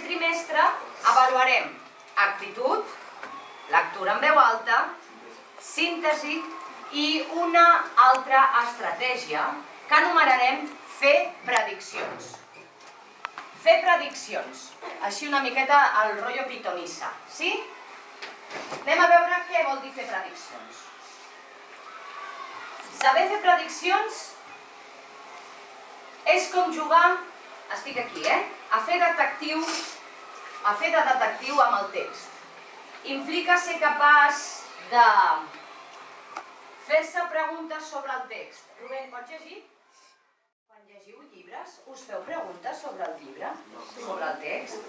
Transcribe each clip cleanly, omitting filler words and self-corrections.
trimestre avaluarem actitud, lectura en veu alta, síntesi i una altra estratègia que anomenarem fer prediccions. Fer prediccions, així una miqueta al rotllo pitonissa, sí? Anem a veure què vol dir fer prediccions. Saber fer prediccions és com jugar, estic aquí, a fer de detectiu amb el text. Implica ser capaç de fer-se preguntes sobre el text. Rubén, pots llegir? Quan llegiu llibres, us feu preguntes sobre el llibre, sobre el text?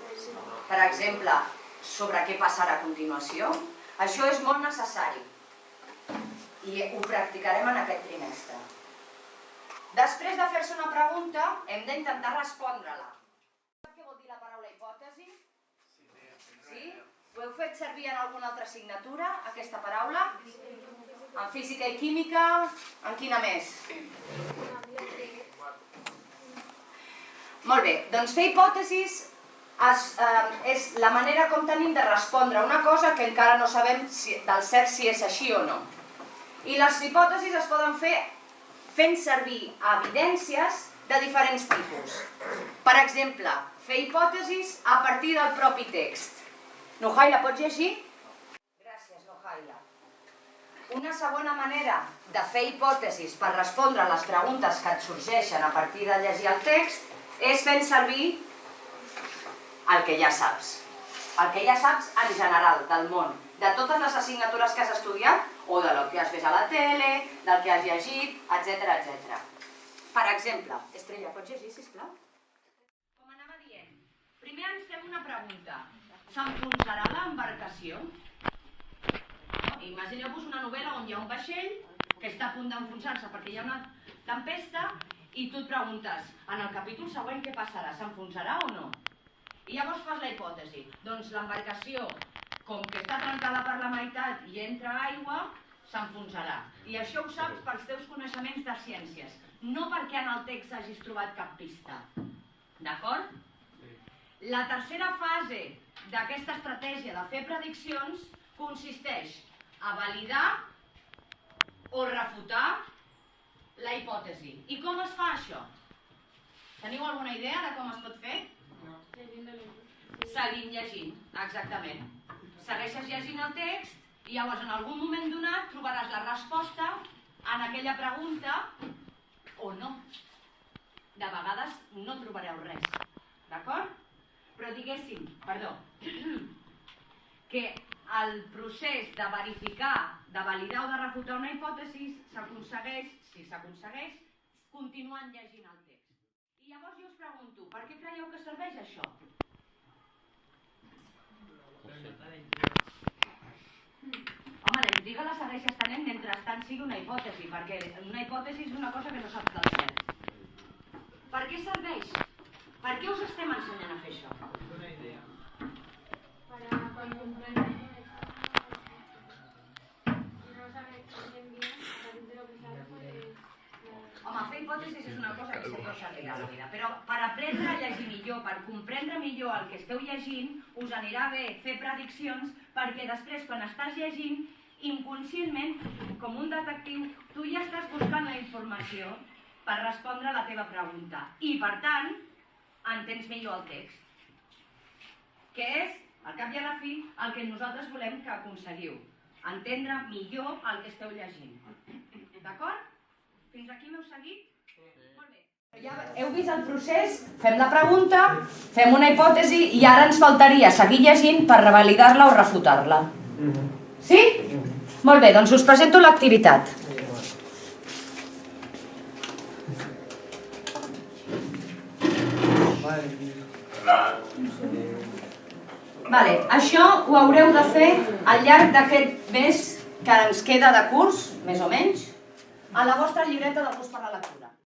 Per exemple, sobre què passarà a continuació? Això és molt necessari i ho practicarem en aquest trimestre. Després de fer-se una pregunta, hem d'intentar respondre-la. Sap què vol dir la paraula hipòtesi? Sí? Ho heu fet servir en alguna altra assignatura, aquesta paraula? En física i química? En quina més? Molt bé, doncs fer hipòtesis és la manera com tenim de respondre a una cosa que encara no sabem del cert si és així o no. I les hipòtesis es poden fer fent servir evidències de diferents tipus. Per exemple, fer hipòtesis a partir del propi text. Nuhaila, pots llegir? Gràcies, Nuhaila. Una segona manera de fer hipòtesis per respondre a les preguntes que et sorgeixen a partir de llegir el text és fent servir el que ja saps. El que ja saps en general, del món, de totes les assignatures que has estudiat o del que has vist a la tele, del que has llegit, etc. Per exemple, Estrella, pots llegir, sisplau? Com anava dient, primer ens fem una pregunta. S'enfonsarà l'embarcació? Imagineu-vos una novel·la on hi ha un vaixell que està a punt d'enfonsar-se perquè hi ha una tempesta i tu et preguntes, en el capítol següent què passarà? S'enfonsarà o no? I llavors fas la hipòtesi. Doncs l'embarcació, com que està trencada per la meitat i entra aigua, s'enfonsarà. I això ho saps pels teus coneixements de ciències, no perquè en el text hagis trobat cap pista. D'acord? La tercera fase d'aquesta estratègia de fer prediccions consisteix a validar o refutar la hipòtesi. I com es fa això? Teniu alguna idea de com es pot fer? Seguint llegint, exactament. Segueixes llegint el text i llavors en algun moment donat trobaràs la resposta en aquella pregunta o no. De vegades no trobareu res, d'acord? Però diguéssim, que el procés de verificar, de validar o de refutar una hipòtesi s'aconsegueix, si s'aconsegueix, continuant llegint el text. I llavors jo us pregunto, per què creieu que serveix això? Home, la intriga la segueix estenent mentrestant sigui una hipòtesi, perquè una hipòtesi és una cosa que no saps del cert. Per què serveix? Per què us estem ensenyant a fer això? Una idea. Para cuando comprender y no saber bien bien, a partir de lo que sabe, pues... Home, fer hipòtesis és una cosa que sempre us servirà a la vida, però per aprendre a llegir millor, per comprendre millor el que esteu llegint, us anirà bé fer prediccions perquè després, quan estàs llegint, inconscientment, com un detectiu, tu ja estàs buscant la informació per respondre a la teva pregunta i, per tant, entens millor el text, que és, al cap i a la fi, el que nosaltres volem que aconseguiu, entendre millor el que esteu llegint. D'acord? Fins aquí m'heu seguit? Molt bé. Ja heu vist el procés, fem la pregunta, fem una hipòtesi i ara ens faltaria seguir llegint per revalidar-la o refutar-la. Sí? Molt bé, doncs us presento l'activitat. Vale, això ho haureu de fer al llarg d'aquest mes que ens queda de curs, més o menys, a la vostra llibreta de gust per la lectura.